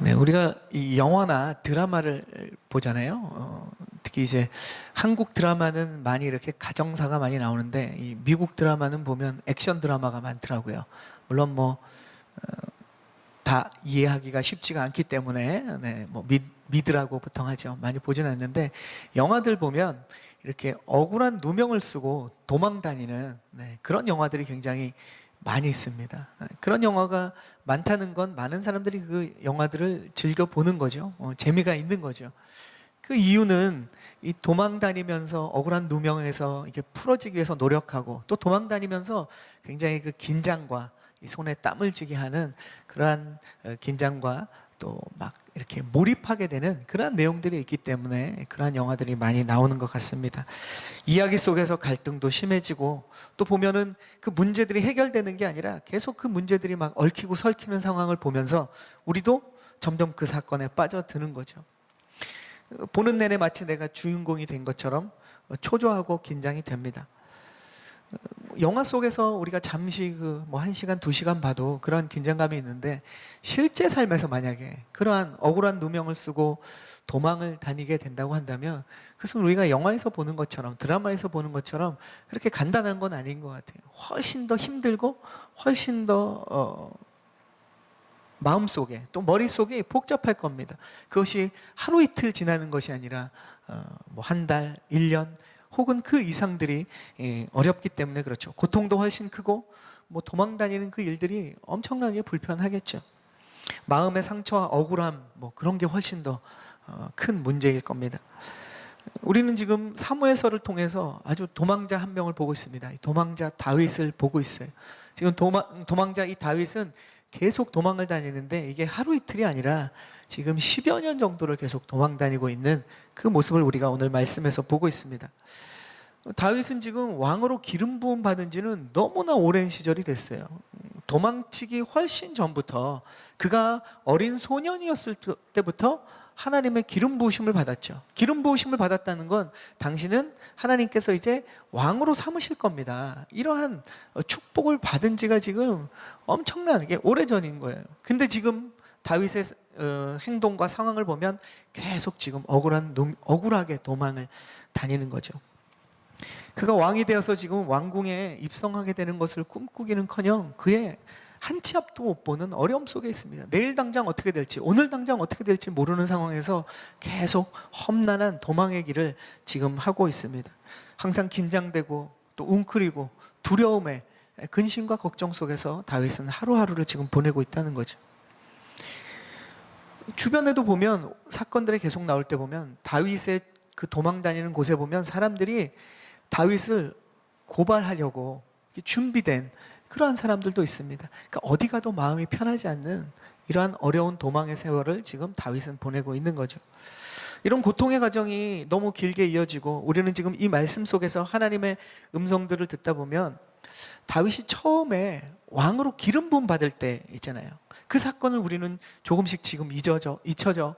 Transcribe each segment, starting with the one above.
네, 우리가 이 영화나 드라마를 보잖아요. 특히 이제 한국 드라마는 많이 이렇게 가정사가 많이 나오는데 이 미국 드라마는 보면 액션 드라마가 많더라고요. 물론 뭐 다 이해하기가 쉽지가 않기 때문에 네, 뭐 미드라고 보통 하죠. 많이 보진 않는데 영화들 보면 이렇게 억울한 누명을 쓰고 도망 다니는 네, 그런 영화들이 굉장히 많이 있습니다. 그런 영화가 많다는 건 많은 사람들이 그 영화들을 즐겨 보는 거죠. 재미가 있는 거죠. 그 이유는 이 도망 다니면서 억울한 누명에서 이렇게 풀어지기 위해서 노력하고 또 도망 다니면서 굉장히 그 긴장과 이 손에 땀을 쥐게 하는 그러한 긴장과 또 막 이렇게 몰입하게 되는 그러한 내용들이 있기 때문에 그러한 영화들이 많이 나오는 것 같습니다. 이야기 속에서 갈등도 심해지고 또 보면은 그 문제들이 해결되는 게 아니라 계속 그 문제들이 막 얽히고 설키는 상황을 보면서 우리도 점점 그 사건에 빠져드는 거죠. 보는 내내 마치 내가 주인공이 된 것처럼 초조하고 긴장이 됩니다. 영화 속에서 우리가 잠시 그 뭐 1시간, 2시간 봐도 그러한 긴장감이 있는데 실제 삶에서 만약에 그러한 억울한 누명을 쓰고 도망을 다니게 된다고 한다면 그것은 우리가 영화에서 보는 것처럼 드라마에서 보는 것처럼 그렇게 간단한 건 아닌 것 같아요. 훨씬 더 힘들고 훨씬 더 마음속에 또 머릿속에 복잡할 겁니다. 그것이 하루 이틀 지나는 것이 아니라 뭐 한 달, 1년 혹은 그 이상들이 어렵기 때문에 그렇죠. 고통도 훨씬 크고 뭐 도망 다니는 그 일들이 엄청나게 불편하겠죠. 마음의 상처와 억울함 뭐 그런 게 훨씬 더 큰 문제일 겁니다. 우리는 지금 사무엘서를 통해서 아주 도망자 한 명을 보고 있습니다. 도망자 다윗을 보고 있어요. 지금 도망자 이 다윗은 계속 도망을 다니는데 이게 하루 이틀이 아니라 지금 10여 년 정도를 계속 도망 다니고 있는 그 모습을 우리가 오늘 말씀에서 보고 있습니다. 다윗은 지금 왕으로 기름 부음 받은 지는 너무나 오랜 시절이 됐어요. 도망치기 훨씬 전부터 그가 어린 소년이었을 때부터 하나님의 기름 부으심을 받았죠. 기름 부으심을 받았다는 건 당신은 하나님께서 이제 왕으로 삼으실 겁니다. 이러한 축복을 받은 지가 지금 엄청나게 오래전인 거예요. 근데 지금 다윗의 행동과 상황을 보면 계속 지금 억울하게 도망을 다니는 거죠. 그가 왕이 되어서 지금 왕궁에 입성하게 되는 것을 꿈꾸기는커녕 그의 한 치 앞도 못 보는 어려움 속에 있습니다. 내일 당장 어떻게 될지, 오늘 당장 어떻게 될지 모르는 상황에서 계속 험난한 도망의 길을 지금 하고 있습니다. 항상 긴장되고 또 웅크리고 두려움에 근심과 걱정 속에서 다윗은 하루하루를 지금 보내고 있다는 거죠. 주변에도 보면 사건들이 계속 나올 때 보면 다윗의 그 도망 다니는 곳에 보면 사람들이 다윗을 고발하려고 준비된 그러한 사람들도 있습니다. 그러니까 어디 가도 마음이 편하지 않는 이러한 어려운 도망의 세월을 지금 다윗은 보내고 있는 거죠. 이런 고통의 과정이 너무 길게 이어지고 우리는 지금 이 말씀 속에서 하나님의 음성들을 듣다 보면 다윗이 처음에 왕으로 기름 부음 받을 때 있잖아요. 그 사건을 우리는 조금씩 지금 잊혀져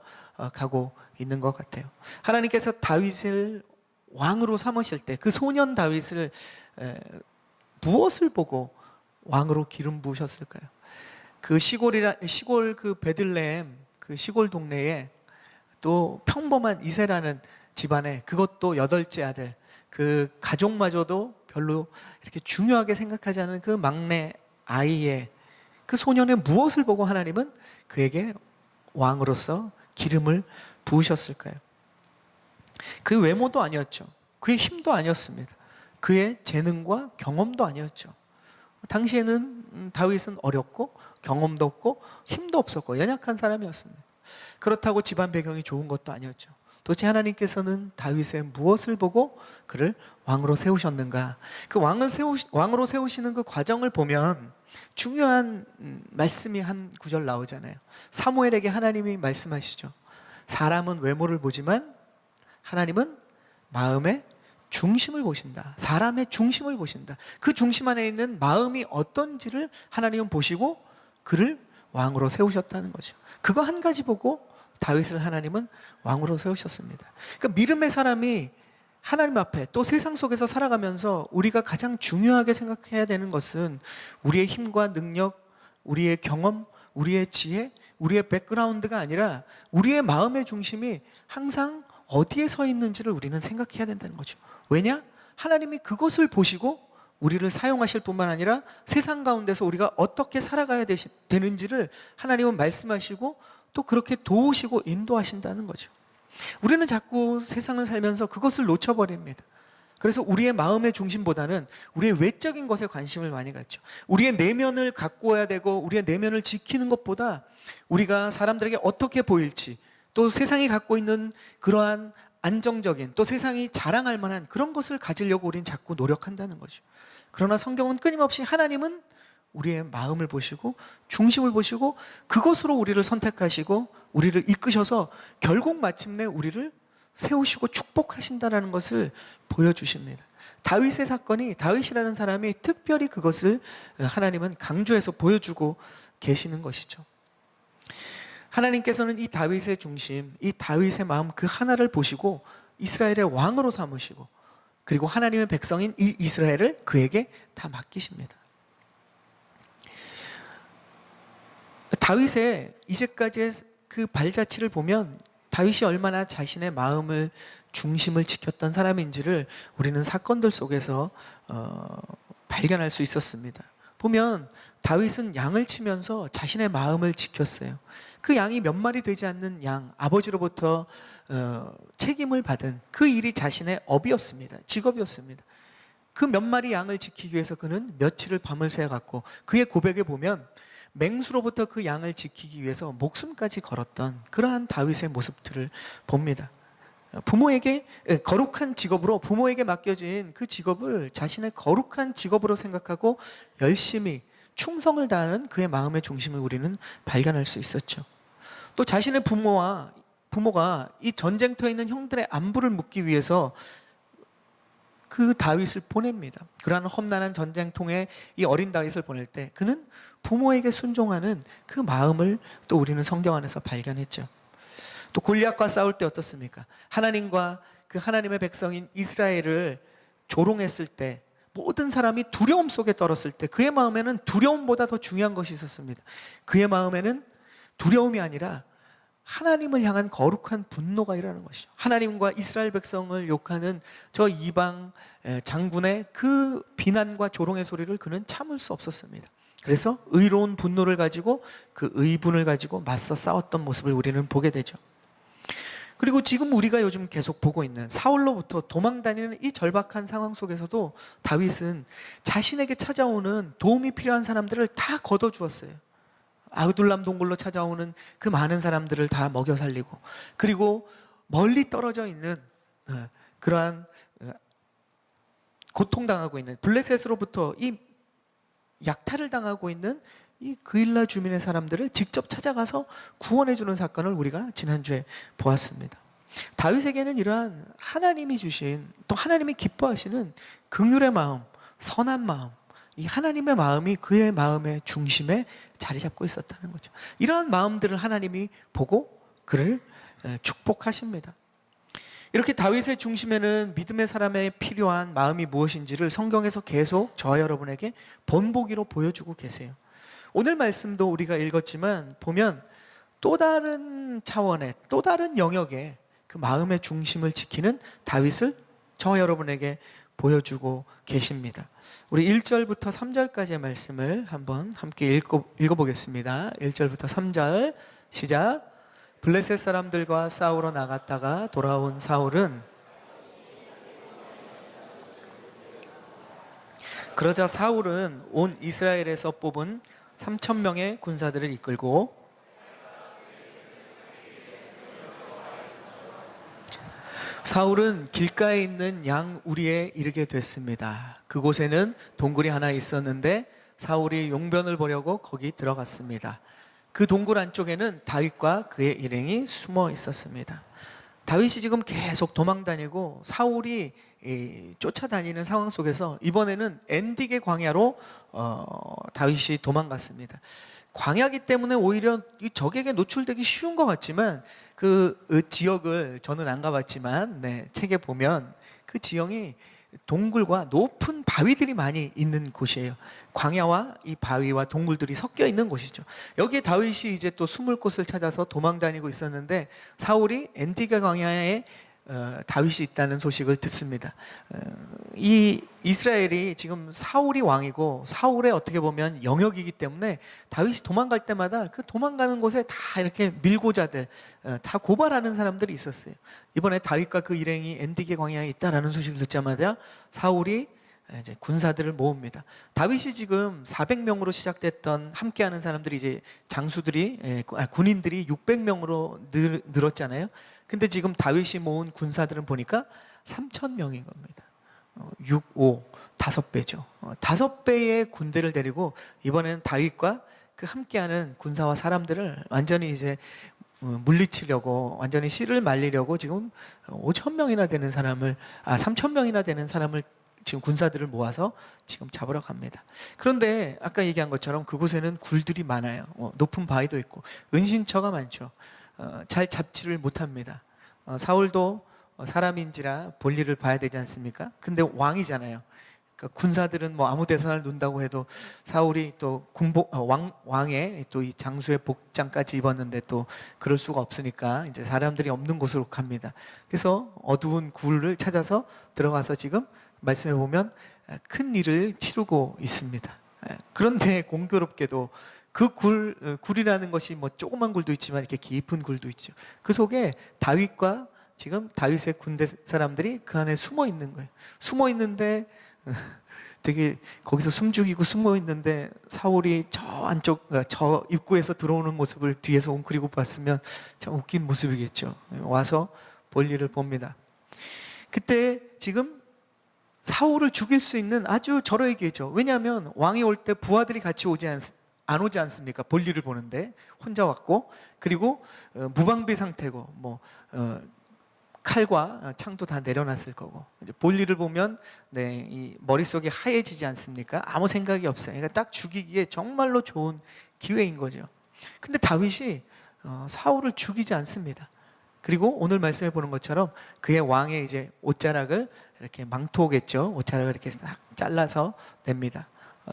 가고 있는 것 같아요. 하나님께서 다윗을 왕으로 삼으실 때 그 소년 다윗을 무엇을 보고 왕으로 기름 부으셨을까요? 그 시골 그 베들레헴 그 시골 동네에 또 평범한 이새라는 집안에 그것도 8째 아들 그 가족마저도 별로 이렇게 중요하게 생각하지 않은 그 막내 아이의 그 소년의 무엇을 보고 하나님은 그에게 왕으로서 기름을 부으셨을까요? 그의 외모도 아니었죠. 그의 힘도 아니었습니다. 그의 재능과 경험도 아니었죠. 당시에는 다윗은 어렸고 경험도 없고 힘도 없었고 연약한 사람이었습니다. 그렇다고 집안 배경이 좋은 것도 아니었죠. 도대체 하나님께서는 다윗의 무엇을 보고 그를 왕으로 세우셨는가? 그 왕으로 세우시는 그 과정을 보면 중요한 말씀이 한 구절 나오잖아요. 사무엘에게 하나님이 말씀하시죠. 사람은 외모를 보지만 하나님은 마음의 중심을 보신다. 사람의 중심을 보신다. 그 중심 안에 있는 마음이 어떤지를 하나님은 보시고 그를 왕으로 세우셨다는 거죠. 그거 한 가지 보고 다윗을 하나님은 왕으로 세우셨습니다. 그러니까 믿음의 사람이 하나님 앞에 또 세상 속에서 살아가면서 우리가 가장 중요하게 생각해야 되는 것은 우리의 힘과 능력, 우리의 경험, 우리의 지혜, 우리의 백그라운드가 아니라 우리의 마음의 중심이 항상 어디에 서 있는지를 우리는 생각해야 된다는 거죠. 왜냐? 하나님이 그것을 보시고 우리를 사용하실 뿐만 아니라 세상 가운데서 우리가 어떻게 살아가야 되는지를 하나님은 말씀하시고 또 그렇게 도우시고 인도하신다는 거죠. 우리는 자꾸 세상을 살면서 그것을 놓쳐버립니다. 그래서 우리의 마음의 중심보다는 우리의 외적인 것에 관심을 많이 갖죠. 우리의 내면을 가꾸어야 되고 우리의 내면을 지키는 것보다 우리가 사람들에게 어떻게 보일지, 또 세상이 갖고 있는 그러한 안정적인, 또 세상이 자랑할 만한 그런 것을 가지려고 우리는 자꾸 노력한다는 거죠. 그러나 성경은 끊임없이 하나님은 우리의 마음을 보시고 중심을 보시고 그것으로 우리를 선택하시고 우리를 이끄셔서 결국 마침내 우리를 세우시고 축복하신다는 것을 보여주십니다. 다윗의 사건이, 다윗이라는 사람이 특별히 그것을 하나님은 강조해서 보여주고 계시는 것이죠. 하나님께서는 이 다윗의 중심, 이 다윗의 마음 그 하나를 보시고 이스라엘의 왕으로 삼으시고 그리고 하나님의 백성인 이 이스라엘을 그에게 다 맡기십니다. 다윗의 이제까지의 그 발자취를 보면 다윗이 얼마나 자신의 마음을 중심을 지켰던 사람인지를 우리는 사건들 속에서 발견할 수 있었습니다. 보면 다윗은 양을 치면서 자신의 마음을 지켰어요. 그 양이 몇 마리 되지 않는 양, 아버지로부터 책임을 받은 그 일이 자신의 업이었습니다. 직업이었습니다. 그 몇 마리 양을 지키기 위해서 그는 며칠을 밤을 새갖고 그의 고백에 보면 맹수로부터 그 양을 지키기 위해서 목숨까지 걸었던 그러한 다윗의 모습들을 봅니다. 부모에게 거룩한 직업으로 부모에게 맡겨진 그 직업을 자신의 거룩한 직업으로 생각하고 열심히 충성을 다하는 그의 마음의 중심을 우리는 발견할 수 있었죠. 또 자신의 부모가 이 전쟁터에 있는 형들의 안부를 묻기 위해서 그 다윗을 보냅니다. 그러한 험난한 전쟁통에 이 어린 다윗을 보낼 때 그는 부모에게 순종하는 그 마음을 또 우리는 성경 안에서 발견했죠. 또 골리앗과 싸울 때 어떻습니까? 하나님과 그 하나님의 백성인 이스라엘을 조롱했을 때 모든 사람이 두려움 속에 떨었을 때 그의 마음에는 두려움보다 더 중요한 것이 있었습니다. 그의 마음에는 두려움이 아니라 하나님을 향한 거룩한 분노가 일어나는 것이죠. 하나님과 이스라엘 백성을 욕하는 저 이방 장군의 그 비난과 조롱의 소리를 그는 참을 수 없었습니다. 그래서 의로운 분노를 가지고 그 의분을 가지고 맞서 싸웠던 모습을 우리는 보게 되죠. 그리고 지금 우리가 요즘 계속 보고 있는 사울로부터 도망다니는 이 절박한 상황 속에서도 다윗은 자신에게 찾아오는 도움이 필요한 사람들을 다 걷어주었어요. 아둘람 동굴로 찾아오는 그 많은 사람들을 다 먹여 살리고, 그리고 멀리 떨어져 있는 그러한 고통당하고 있는 블레셋으로부터 이 약탈을 당하고 있는 이 그일라 주민의 사람들을 직접 찾아가서 구원해 주는 사건을 우리가 지난주에 보았습니다. 다윗에게는 이러한 하나님이 주신, 또 하나님이 기뻐하시는 긍휼의 마음, 선한 마음, 이 하나님의 마음이 그의 마음의 중심에 자리 잡고 있었다는 거죠. 이러한 마음들을 하나님이 보고 그를 축복하십니다. 이렇게 다윗의 중심에는 믿음의 사람에 필요한 마음이 무엇인지를 성경에서 계속 저와 여러분에게 본보기로 보여주고 계세요. 오늘 말씀도 우리가 읽었지만 보면 또 다른 차원의, 또 다른 영역의 그 마음의 중심을 지키는 다윗을 저와 여러분에게 보여주고 계십니다. 우리 1절부터 3절까지의 말씀을 한번 함께 읽어보겠습니다. 1절부터 3절 시작. 블레셋 사람들과 싸우러 나갔다가 돌아온 사울은 그러자 사울은 온 이스라엘에서 뽑은 3,000명의 군사들을 이끌고 사울은 길가에 있는 양 우리에 이르게 됐습니다. 그곳에는 동굴이 하나 있었는데 사울이 용변을 보려고 거기 들어갔습니다. 그 동굴 안쪽에는 다윗과 그의 일행이 숨어 있었습니다. 다윗이 지금 계속 도망다니고 사울이 쫓아다니는 상황 속에서 이번에는 엔딕의 광야로 다윗이 도망갔습니다. 광야기 때문에 오히려 적에게 노출되기 쉬운 것 같지만 그 지역을 저는 안 가봤지만 책에 보면 그 지형이 동굴과 높은 바위들이 많이 있는 곳이에요. 광야와 이 바위와 동굴들이 섞여 있는 곳이죠. 여기에 다윗이 이제 또 숨을 곳을 찾아서 도망 다니고 있었는데 사울이 엔디가 광야에 다윗이 있다는 소식을 듣습니다. 이 이스라엘이 지금 사울이 왕이고 사울의 어떻게 보면 영역이기 때문에 다윗이 도망갈 때마다 그 도망가는 곳에 다 이렇게 밀고자들, 다 고발하는 사람들이 있었어요. 이번에 다윗과 그 일행이 엔디게 광야에 있다라는 소식을 듣자마자 사울이 이제 군사들을 모읍니다. 다윗이 지금 400명으로 시작됐던 함께하는 사람들이 이제 장수들이 군인들이 600명으로 늘었잖아요. 근데 지금 다윗이 모은 군사들은 보니까 3,000명인 겁니다. 6, 5, 5배죠. 5배의 군대를 데리고 이번에는 다윗과 그 함께하는 군사와 사람들을 완전히 이제 물리치려고, 완전히 씨를 말리려고 지금 5,000명이나 되는 사람을, 3,000명이나 되는 사람을 지금 군사들을 모아서 지금 잡으러 갑니다. 그런데 아까 얘기한 것처럼 그곳에는 굴들이 많아요. 높은 바위도 있고 은신처가 많죠. 잘 잡지를 못합니다. 사울도 사람인지라 볼일을 봐야 되지 않습니까? 근데 왕이잖아요. 그러니까 군사들은 뭐 아무 데서나 눈다고 해도 사울이 또 왕의 또 이 장수의 복장까지 입었는데 또 그럴 수가 없으니까 이제 사람들이 없는 곳으로 갑니다. 그래서 어두운 굴을 찾아서 들어가서 지금 말씀해 보면 큰 일을 치르고 있습니다. 그런데 공교롭게도 그 굴이라는 것이 뭐 조그만 굴도 있지만 이렇게 깊은 굴도 있죠. 그 속에 다윗과 지금 다윗의 군대 사람들이 그 안에 숨어 있는 거예요. 숨어 있는데 되게 거기서 숨죽이고 숨어 있는데 사울이 저 안쪽 저 입구에서 들어오는 모습을 뒤에서 웅크리고 봤으면 참 웃긴 모습이겠죠. 와서 볼일을 봅니다. 그때 지금 사울을 죽일 수 있는 아주 절호의 기회죠. 왜냐하면 왕이 올 때 부하들이 같이 안 오지 않습니까? 볼일을 보는데 혼자 왔고, 그리고 무방비 상태고, 뭐 칼과 창도 다 내려놨을 거고, 이제 볼일을 보면 이 머릿속이 하얘지지 않습니까? 아무 생각이 없어요. 그러니까 딱 죽이기에 정말로 좋은 기회인 거죠. 근데 다윗이 사울을 죽이지 않습니다. 그리고 오늘 말씀해 보는 것처럼 그의 왕의 이제 옷자락을 이렇게 망토겠죠. 옷자락을 이렇게 싹 잘라서 냅니다.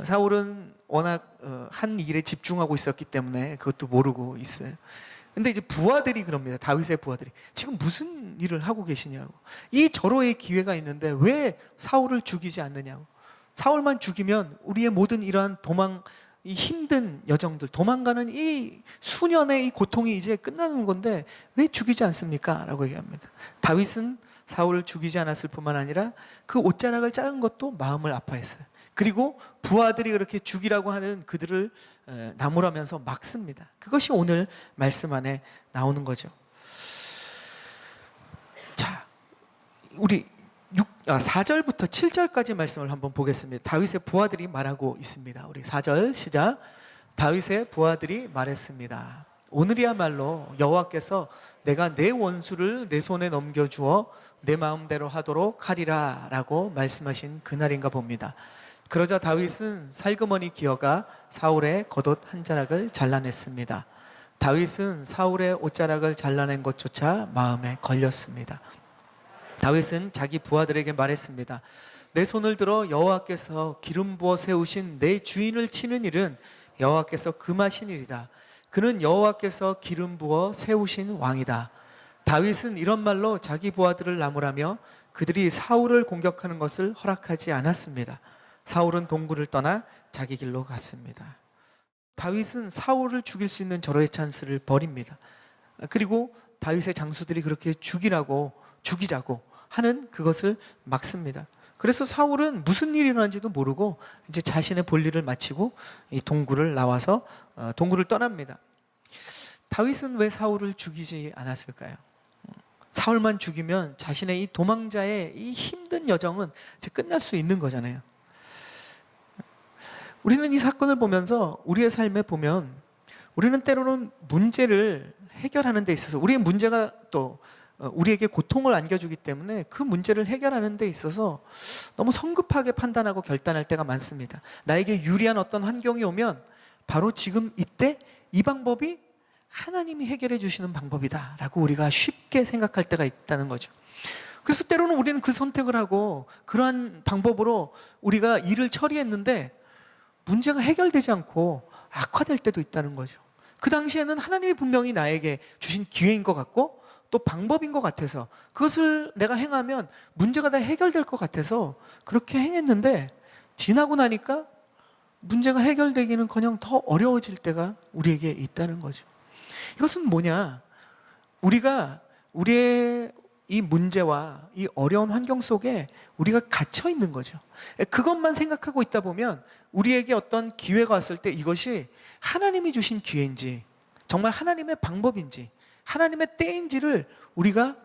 사울은 워낙 한 일에 집중하고 있었기 때문에 그것도 모르고 있어요. 근데 이제 부하들이 그럽니다. 다윗의 부하들이 지금 무슨 일을 하고 계시냐고. 이 절호의 기회가 있는데 왜 사울을 죽이지 않느냐고. 사울만 죽이면 우리의 모든 이러한 이 힘든 여정들, 도망가는 이 수년의 이 고통이 이제 끝나는 건데 왜 죽이지 않습니까? 라고 얘기합니다. 다윗은 사울을 죽이지 않았을 뿐만 아니라 그 옷자락을 자른 것도 마음을 아파했어요. 그리고 부하들이 그렇게 죽이라고 하는 그들을 나무라면서 막습니다. 그것이 오늘 말씀 안에 나오는 거죠. 자, 우리 4절부터 7절까지 말씀을 한번 보겠습니다. 다윗의 부하들이 말하고 있습니다. 우리 4절 시작. 다윗의 부하들이 말했습니다. 오늘이야말로 여호와께서 내가 내 원수를 내 손에 넘겨주어 내 마음대로 하도록 하리라 라고 말씀하신 그날인가 봅니다. 그러자 다윗은 살그머니 기어가 사울의 겉옷 한 자락을 잘라냈습니다. 다윗은 사울의 옷자락을 잘라낸 것조차 마음에 걸렸습니다. 다윗은 자기 부하들에게 말했습니다. 내 손을 들어 여호와께서 기름 부어 세우신 내 주인을 치는 일은 여호와께서 금하신 일이다. 그는 여호와께서 기름 부어 세우신 왕이다. 다윗은 이런 말로 자기 부하들을 나무라며 그들이 사울을 공격하는 것을 허락하지 않았습니다. 사울은 동굴을 떠나 자기 길로 갔습니다. 다윗은 사울을 죽일 수 있는 절호의 찬스를 버립니다. 그리고 다윗의 장수들이 그렇게 죽이자고 하는 그것을 막습니다. 그래서 사울은 무슨 일이 일어난지도 모르고 이제 자신의 볼일을 마치고 이 동굴을 나와서 동굴을 떠납니다. 다윗은 왜 사울을 죽이지 않았을까요? 사울만 죽이면 자신의 이 도망자의 이 힘든 여정은 이제 끝날 수 있는 거잖아요. 우리는 이 사건을 보면서 우리의 삶에 보면 우리는 때로는 문제를 해결하는 데 있어서 우리의 문제가 또 우리에게 고통을 안겨주기 때문에 그 문제를 해결하는 데 있어서 너무 성급하게 판단하고 결단할 때가 많습니다. 나에게 유리한 어떤 환경이 오면 바로 지금 이때 이 방법이 하나님이 해결해 주시는 방법이다 라고 우리가 쉽게 생각할 때가 있다는 거죠. 그래서 때로는 우리는 그 선택을 하고 그러한 방법으로 우리가 일을 처리했는데 문제가 해결되지 않고 악화될 때도 있다는 거죠. 그 당시에는 하나님이 분명히 나에게 주신 기회인 것 같고 또 방법인 것 같아서 그것을 내가 행하면 문제가 다 해결될 것 같아서 그렇게 행했는데 지나고 나니까 문제가 해결되기는커녕 더 어려워질 때가 우리에게 있다는 거죠. 이것은 뭐냐? 우리가 우리의 이 문제와 이 어려운 환경 속에 우리가 갇혀 있는 거죠. 그것만 생각하고 있다 보면 우리에게 어떤 기회가 왔을 때 이것이 하나님이 주신 기회인지 정말 하나님의 방법인지 하나님의 때인지를 우리가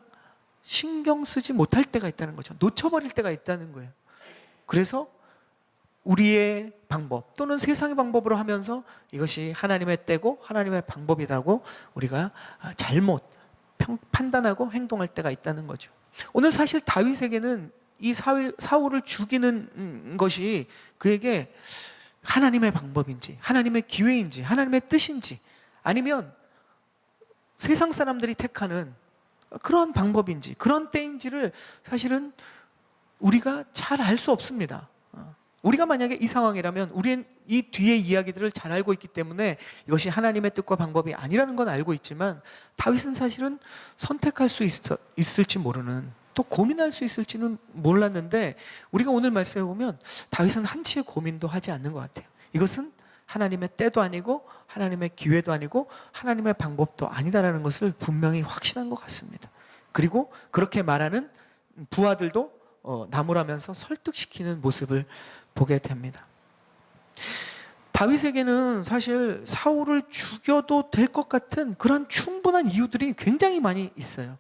신경 쓰지 못할 때가 있다는 거죠. 놓쳐버릴 때가 있다는 거예요. 그래서 우리의 방법 또는 세상의 방법으로 하면서 이것이 하나님의 때고 하나님의 방법이라고 우리가 잘못 판단하고 행동할 때가 있다는 거죠. 오늘 사실 다윗에게는 이 사울을 죽이는 것이 그에게 하나님의 방법인지 하나님의 기회인지 하나님의 뜻인지 아니면 세상 사람들이 택하는 그러한 방법인지 그런 때인지를 사실은 우리가 잘 알 수 없습니다. 우리가 만약에 이 상황이라면 우리는 이 뒤의 이야기들을 잘 알고 있기 때문에 이것이 하나님의 뜻과 방법이 아니라는 건 알고 있지만 다윗은 사실은 선택할 수 있을지 모르는 또 고민할 수 있을지는 몰랐는데 우리가 오늘 말씀해 보면 다윗은 한치의 고민도 하지 않는 것 같아요. 이것은 하나님의 때도 아니고 하나님의 기회도 아니고 하나님의 방법도 아니다라는 것을 분명히 확신한 것 같습니다. 그리고 그렇게 말하는 부하들도 나무라면서 설득시키는 모습을 보게 됩니다. 다윗에게는 사실 사울을 죽여도 될 것 같은 그런 충분한 이유들이 굉장히 많이 있어요.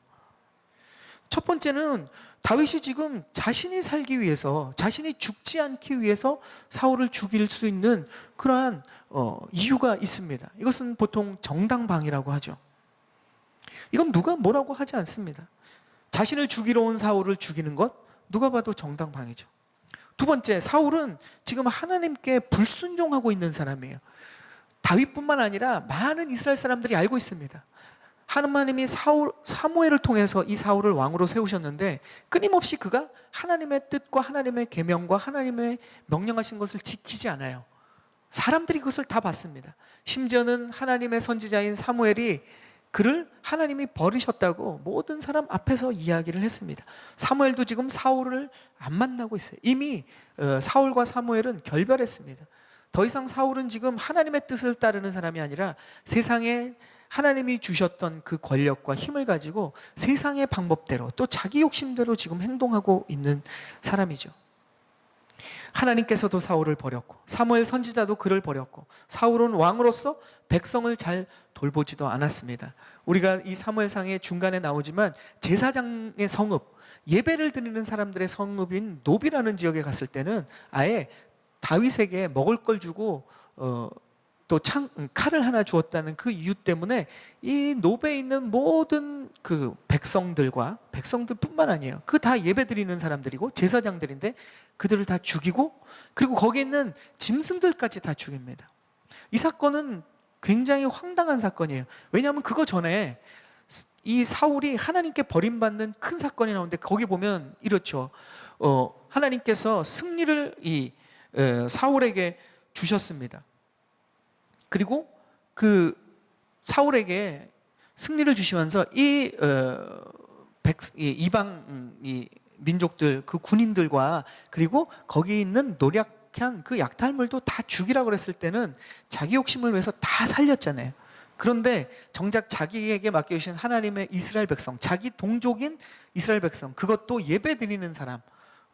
첫 번째는 다윗이 지금 자신이 살기 위해서 자신이 죽지 않기 위해서 사울을 죽일 수 있는 그러한 이유가 있습니다. 이것은 보통 정당방위라고 하죠. 이건 누가 뭐라고 하지 않습니다. 자신을 죽이러 온 사울을 죽이는 것 누가 봐도 정당방위죠. 두 번째, 사울은 지금 하나님께 불순종하고 있는 사람이에요. 다윗뿐만 아니라 많은 이스라엘 사람들이 알고 있습니다. 하나님이 사무엘을 통해서 이 사울을 왕으로 세우셨는데 끊임없이 그가 하나님의 뜻과 하나님의 계명과 하나님의 명령하신 것을 지키지 않아요. 사람들이 그것을 다 봤습니다. 심지어는 하나님의 선지자인 사무엘이 그를 하나님이 버리셨다고 모든 사람 앞에서 이야기를 했습니다. 사무엘도 지금 사울을 안 만나고 있어요. 이미 사울과 사무엘은 결별했습니다. 더 이상 사울은 지금 하나님의 뜻을 따르는 사람이 아니라 세상에 하나님이 주셨던 그 권력과 힘을 가지고 세상의 방법대로 또 자기 욕심대로 지금 행동하고 있는 사람이죠. 하나님께서도 사울을 버렸고 사무엘 선지자도 그를 버렸고 사울은 왕으로서 백성을 잘 돌보지도 않았습니다. 우리가 이 사무엘상의 중간에 나오지만 제사장의 성읍, 예배를 드리는 사람들의 성읍인 노비라는 지역에 갔을 때는 아예 다윗에게 먹을 걸 주고 또 칼을 하나 주었다는 그 이유 때문에 이 노베에 있는 모든 그 백성들뿐만 아니에요. 그 다 예배드리는 사람들이고 제사장들인데 그들을 다 죽이고 그리고 거기에 있는 짐승들까지 다 죽입니다. 이 사건은 굉장히 황당한 사건이에요. 왜냐하면 그거 전에 이 사울이 하나님께 버림받는 큰 사건이 나오는데 거기 보면 이렇죠. 하나님께서 승리를 이 사울에게 주셨습니다. 그리고 그 사울에게 승리를 주시면서 이 이방 민족들 그 군인들과 그리고 거기 있는 노력한 그 약탈물도 다 죽이라고 그랬을 때는 자기 욕심을 위해서 다 살렸잖아요. 그런데 정작 자기에게 맡겨주신 하나님의 이스라엘 백성, 자기 동족인 이스라엘 백성, 그것도 예배드리는 사람,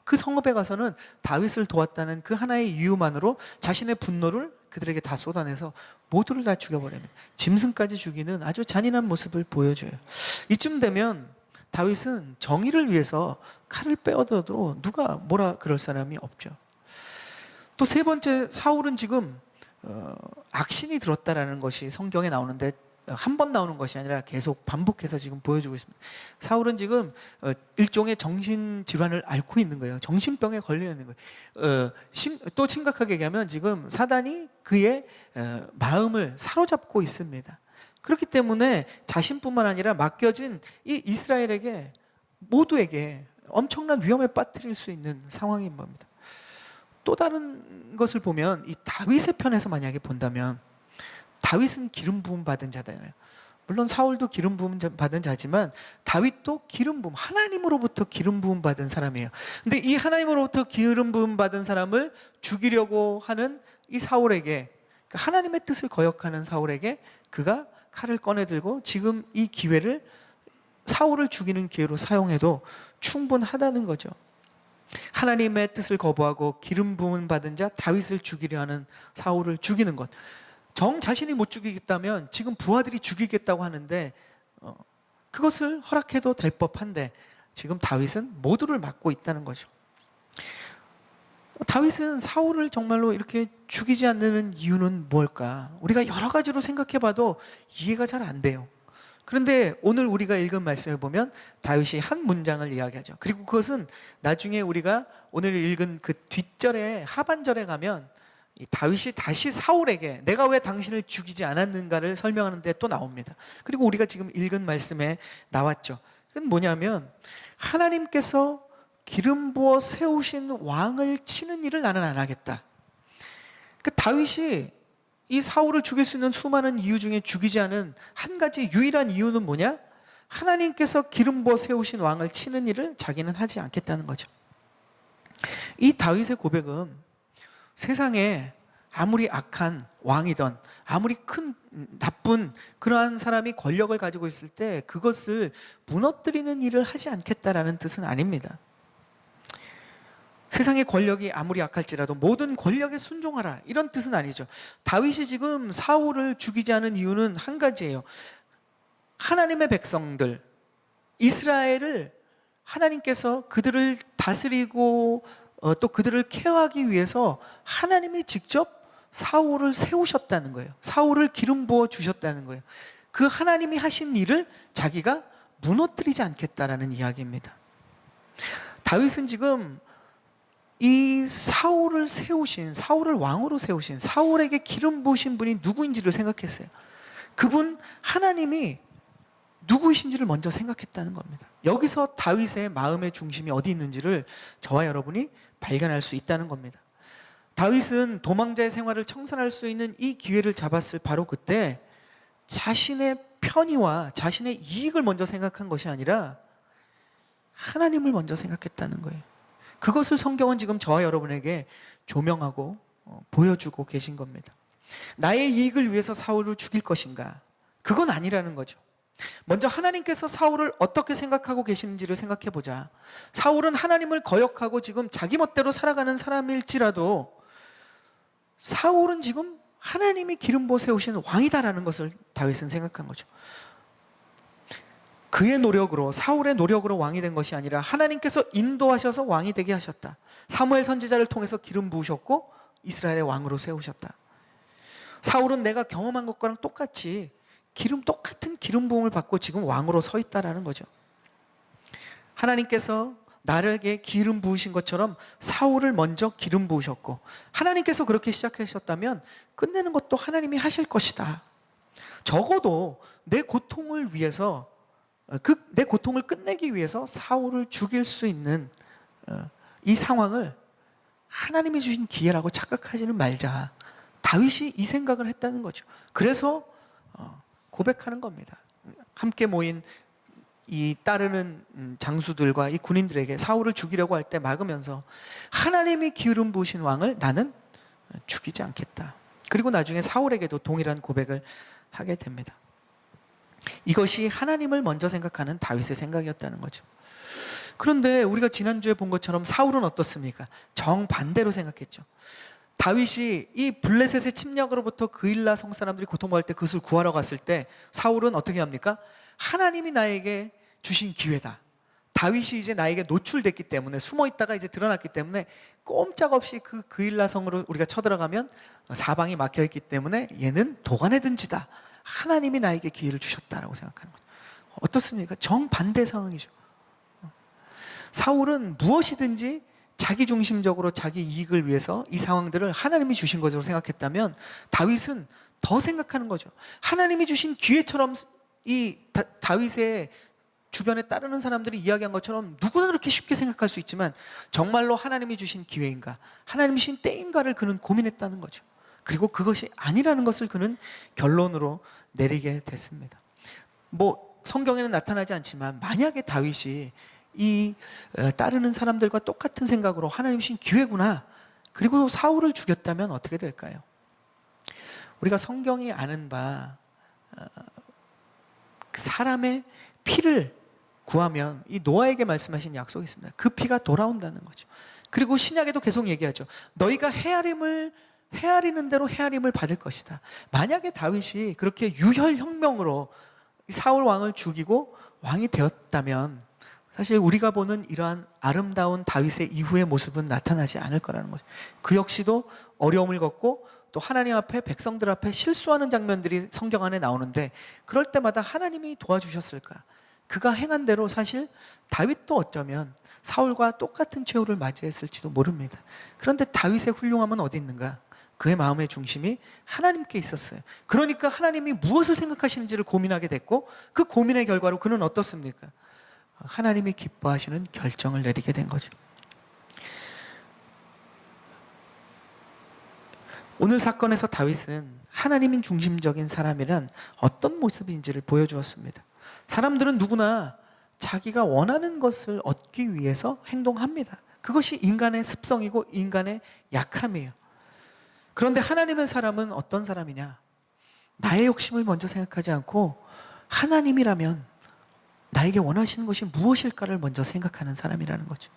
그 성읍에 가서는 다윗을 도왔다는 그 하나의 이유만으로 자신의 분노를 그들에게 다 쏟아내서 모두를 다 죽여버립니다. 짐승까지 죽이는 아주 잔인한 모습을 보여줘요. 이쯤 되면 다윗은 정의를 위해서 칼을 빼어도 누가 뭐라 그럴 사람이 없죠. 또 세 번째, 사울은 지금 악신이 들었다라는 것이 성경에 나오는데 한 번 나오는 것이 아니라 계속 반복해서 지금 보여주고 있습니다. 사울은 지금 일종의 정신질환을 앓고 있는 거예요. 정신병에 걸려 있는 거예요. 또 심각하게 얘기하면 지금 사단이 그의 마음을 사로잡고 있습니다. 그렇기 때문에 자신뿐만 아니라 맡겨진 이 이스라엘에게 모두에게 엄청난 위험에 빠뜨릴 수 있는 상황인 겁니다. 또 다른 것을 보면 이 다윗의 편에서 만약에 본다면 다윗은 기름 부음 받은 자잖아요. 물론 사울도 기름 부음 받은 자지만 다윗도 기름 부음, 하나님으로부터 기름 부음 받은 사람이에요. 근데 이 하나님으로부터 기름 부음 받은 사람을 죽이려고 하는 이 사울에게, 하나님의 뜻을 거역하는 사울에게 그가 칼을 꺼내 들고 지금 이 기회를 사울을 죽이는 기회로 사용해도 충분하다는 거죠. 하나님의 뜻을 거부하고 기름 부음 받은 자 다윗을 죽이려 하는 사울을 죽이는 것, 정 자신이 못 죽이겠다면 지금 부하들이 죽이겠다고 하는데 그것을 허락해도 될 법한데 지금 다윗은 모두를 막고 있다는 거죠. 다윗은 사울을 정말로 이렇게 죽이지 않는 이유는 뭘까? 우리가 여러 가지로 생각해 봐도 이해가 잘 안 돼요. 그런데 오늘 우리가 읽은 말씀을 보면 다윗이 한 문장을 이야기하죠. 그리고 그것은 나중에 우리가 오늘 읽은 그 뒷절에 하반절에 가면 이 다윗이 다시 사울에게 내가 왜 당신을 죽이지 않았는가를 설명하는데 또 나옵니다. 그리고 우리가 지금 읽은 말씀에 나왔죠. 그건 뭐냐면 하나님께서 기름 부어 세우신 왕을 치는 일을 나는 안 하겠다. 그 다윗이 이 사울을 죽일 수 있는 수많은 이유 중에 죽이지 않은 한 가지 유일한 이유는 뭐냐? 하나님께서 기름 부어 세우신 왕을 치는 일을 자기는 하지 않겠다는 거죠. 이 다윗의 고백은 세상에 아무리 악한 왕이든 아무리 큰 나쁜 그러한 사람이 권력을 가지고 있을 때 그것을 무너뜨리는 일을 하지 않겠다라는 뜻은 아닙니다. 세상의 권력이 아무리 악할지라도 모든 권력에 순종하라 이런 뜻은 아니죠. 다윗이 지금 사울을 죽이지 않은 이유는 한 가지예요. 하나님의 백성들 이스라엘을 하나님께서 그들을 다스리고 또 그들을 케어하기 위해서 하나님이 직접 사울을 세우셨다는 거예요. 사울을 기름 부어 주셨다는 거예요. 그 하나님이 하신 일을 자기가 무너뜨리지 않겠다라는 이야기입니다. 다윗은 지금 이 사울을 세우신, 사울을 왕으로 세우신, 사울에게 기름 부으신 분이 누구인지를 생각했어요. 그분 하나님이 누구이신지를 먼저 생각했다는 겁니다. 여기서 다윗의 마음의 중심이 어디 있는지를 저와 여러분이 발견할 수 있다는 겁니다. 다윗은 도망자의 생활을 청산할 수 있는 이 기회를 잡았을 바로 그때 자신의 편의와 자신의 이익을 먼저 생각한 것이 아니라 하나님을 먼저 생각했다는 거예요. 그것을 성경은 지금 저와 여러분에게 조명하고 보여주고 계신 겁니다. 나의 이익을 위해서 사울을 죽일 것인가? 그건 아니라는 거죠. 먼저 하나님께서 사울을 어떻게 생각하고 계시는지를 생각해 보자. 사울은 하나님을 거역하고 지금 자기 멋대로 살아가는 사람일지라도 사울은 지금 하나님이 기름 부어 세우신 왕이다라는 것을 다윗은 생각한 거죠. 그의 노력으로, 사울의 노력으로 왕이 된 것이 아니라 하나님께서 인도하셔서 왕이 되게 하셨다. 사무엘 선지자를 통해서 기름 부으셨고 이스라엘의 왕으로 세우셨다. 사울은 내가 경험한 것과랑 똑같이 똑같은 기름 부음을 받고 지금 왕으로 서 있다라는 거죠. 하나님께서 나에게 기름 부으신 것처럼 사울을 먼저 기름 부으셨고 하나님께서 그렇게 시작하셨다면 끝내는 것도 하나님이 하실 것이다. 적어도 내 고통을 위해서 내 고통을 끝내기 위해서 사울을 죽일 수 있는 이 상황을 하나님이 주신 기회라고 착각하지는 말자. 다윗이 이 생각을 했다는 거죠. 그래서 고백하는 겁니다. 함께 모인 이 따르는 장수들과 이 군인들에게 사울을 죽이려고 할 때 막으면서 하나님이 기름 부으신 왕을 나는 죽이지 않겠다. 그리고 나중에 사울에게도 동일한 고백을 하게 됩니다. 이것이 하나님을 먼저 생각하는 다윗의 생각이었다는 거죠. 그런데 우리가 지난주에 본 것처럼 사울은 어떻습니까? 정반대로 생각했죠. 다윗이 이 블레셋의 침략으로부터 그일라 성 사람들이 고통받을 때 그것을 구하러 갔을 때 사울은 어떻게 합니까? 하나님이 나에게 주신 기회다. 다윗이 이제 나에게 노출됐기 때문에 숨어 있다가 이제 드러났기 때문에 꼼짝없이 그 그일라 성으로 우리가 쳐들어가면 사방이 막혀 있기 때문에 얘는 도간의 든지다. 하나님이 나에게 기회를 주셨다라고 생각하는 거죠. 어떻습니까? 정반대 상황이죠. 사울은 무엇이든지 자기 중심적으로 자기 이익을 위해서 이 상황들을 하나님이 주신 것으로 생각했다면 다윗은 더 생각하는 거죠. 하나님이 주신 기회처럼 이 다윗의 주변에 따르는 사람들이 이야기한 것처럼 누구나 그렇게 쉽게 생각할 수 있지만 정말로 하나님이 주신 기회인가, 하나님이 주신 때인가를 그는 고민했다는 거죠. 그리고 그것이 아니라는 것을 그는 결론으로 내리게 됐습니다. 성경에는 나타나지 않지만 만약에 다윗이 이 따르는 사람들과 똑같은 생각으로 하나님 주신 기회구나, 그리고 사울을 죽였다면 어떻게 될까요? 우리가 성경이 아는 바 사람의 피를 구하면 이 노아에게 말씀하신 약속이 있습니다. 그 피가 돌아온다는 거죠. 그리고 신약에도 계속 얘기하죠. 너희가 헤아리는 대로 헤아림을 받을 것이다. 만약에 다윗이 그렇게 유혈혁명으로 사울 왕을 죽이고 왕이 되었다면 사실 우리가 보는 이러한 아름다운 다윗의 이후의 모습은 나타나지 않을 거라는 거죠. 그 역시도 어려움을 겪고 또 하나님 앞에, 백성들 앞에 실수하는 장면들이 성경 안에 나오는데, 그럴 때마다 하나님이 도와주셨을까? 그가 행한 대로 사실 다윗도 어쩌면 사울과 똑같은 최후를 맞이했을지도 모릅니다. 그런데 다윗의 훌륭함은 어디 있는가? 그의 마음의 중심이 하나님께 있었어요. 그러니까 하나님이 무엇을 생각하시는지를 고민하게 됐고, 그 고민의 결과로 그는 어떻습니까? 하나님이 기뻐하시는 결정을 내리게 된 거죠. 오늘 사건에서 다윗은 하나님인 중심적인 사람이란 어떤 모습인지를 보여주었습니다. 사람들은 누구나 자기가 원하는 것을 얻기 위해서 행동합니다. 그것이 인간의 습성이고 인간의 약함이에요. 그런데 하나님의 사람은 어떤 사람이냐? 나의 욕심을 먼저 생각하지 않고 하나님이라면 나에게 원하시는 것이 무엇일까를 먼저 생각하는 사람이라는 거죠.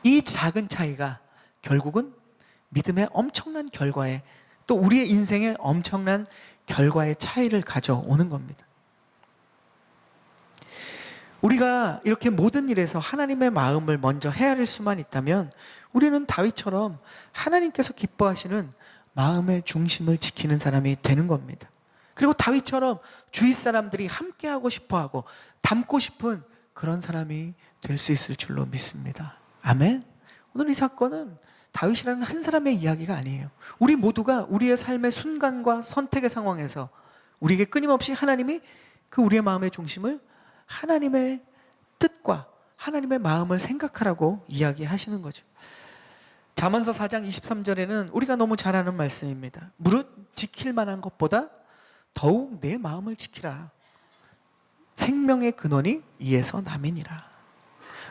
이 작은 차이가 결국은 믿음의 엄청난 결과에, 또 우리의 인생의 엄청난 결과의 차이를 가져오는 겁니다. 우리가 이렇게 모든 일에서 하나님의 마음을 먼저 헤아릴 수만 있다면 우리는 다윗처럼 하나님께서 기뻐하시는 마음의 중심을 지키는 사람이 되는 겁니다. 그리고 다윗처럼 주위 사람들이 함께하고 싶어하고 닮고 싶은 그런 사람이 될 수 있을 줄로 믿습니다. 아멘. 오늘 이 사건은 다윗이라는 한 사람의 이야기가 아니에요. 우리 모두가 우리의 삶의 순간과 선택의 상황에서 우리에게 끊임없이 하나님이 그 우리의 마음의 중심을 하나님의 뜻과 하나님의 마음을 생각하라고 이야기하시는 거죠. 잠언서 4장 23절에는 우리가 너무 잘 아는 말씀입니다. 무릇 지킬 만한 것보다 더욱 내 마음을 지키라. 생명의 근원이 이에서 남이니라.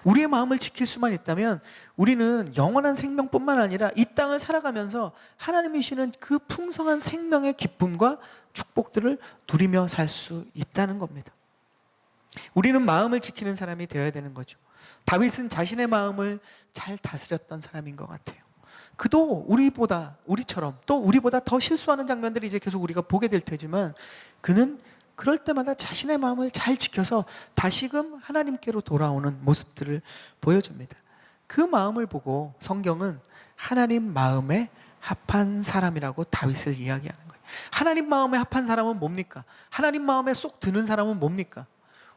우리의 마음을 지킬 수만 있다면 우리는 영원한 생명뿐만 아니라 이 땅을 살아가면서 하나님이 주시는 그 풍성한 생명의 기쁨과 축복들을 누리며 살 수 있다는 겁니다. 우리는 마음을 지키는 사람이 되어야 되는 거죠. 다윗은 자신의 마음을 잘 다스렸던 사람인 것 같아요. 그도 우리처럼 또 우리보다 더 실수하는 장면들을 이제 계속 우리가 보게 될 테지만 그는 그럴 때마다 자신의 마음을 잘 지켜서 다시금 하나님께로 돌아오는 모습들을 보여줍니다. 그 마음을 보고 성경은 하나님 마음에 합한 사람이라고 다윗을 이야기하는 거예요. 하나님 마음에 합한 사람은 뭡니까? 하나님 마음에 쏙 드는 사람은 뭡니까?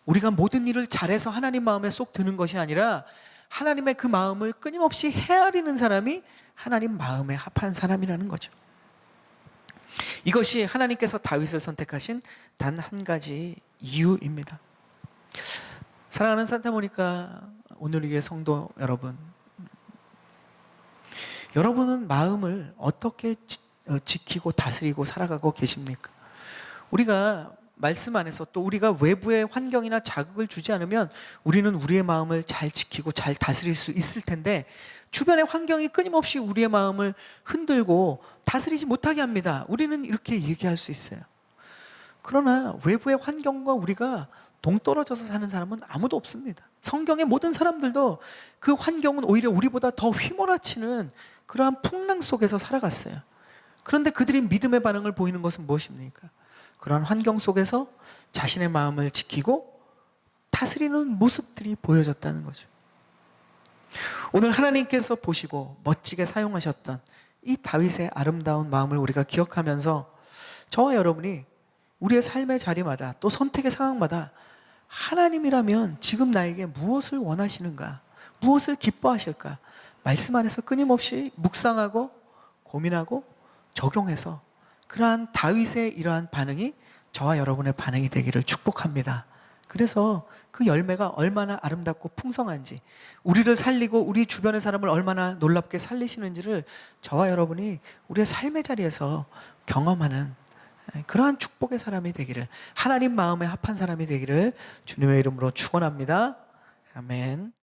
우리가 모든 일을 잘해서 하나님 마음에 쏙 드는 것이 아니라 하나님의 그 마음을 끊임없이 헤아리는 사람이 하나님 마음에 합한 사람이라는 거죠. 이것이 하나님께서 다윗을 선택하신 단 한 가지 이유입니다. 사랑하는 산타모니카 오늘 위의 성도 여러분, 여러분은 마음을 어떻게 지키고 다스리고 살아가고 계십니까? 우리가 말씀 안에서 또 우리가 외부의 환경이나 자극을 주지 않으면 우리는 우리의 마음을 잘 지키고 잘 다스릴 수 있을 텐데 주변의 환경이 끊임없이 우리의 마음을 흔들고 다스리지 못하게 합니다. 우리는 이렇게 얘기할 수 있어요. 그러나 외부의 환경과 우리가 동떨어져서 사는 사람은 아무도 없습니다. 성경의 모든 사람들도 그 환경은 오히려 우리보다 더 휘몰아치는 그러한 풍랑 속에서 살아갔어요. 그런데 그들이 믿음의 반응을 보이는 것은 무엇입니까? 그런 환경 속에서 자신의 마음을 지키고 다스리는 모습들이 보여졌다는 거죠. 오늘 하나님께서 보시고 멋지게 사용하셨던 이 다윗의 아름다운 마음을 우리가 기억하면서 저와 여러분이 우리의 삶의 자리마다 또 선택의 상황마다 하나님이라면 지금 나에게 무엇을 원하시는가, 무엇을 기뻐하실까 말씀 안에서 끊임없이 묵상하고 고민하고 적용해서 그러한 다윗의 이러한 반응이 저와 여러분의 반응이 되기를 축복합니다. 그리고 그래서 그 열매가 얼마나 아름답고 풍성한지, 우리를 살리고 우리 주변의 사람을 얼마나 놀랍게 살리시는지를 저와 여러분이 우리의 삶의 자리에서 경험하는 그러한 축복의 사람이 되기를, 하나님 마음에 합한 사람이 되기를 주님의 이름으로 축원합니다. 아멘.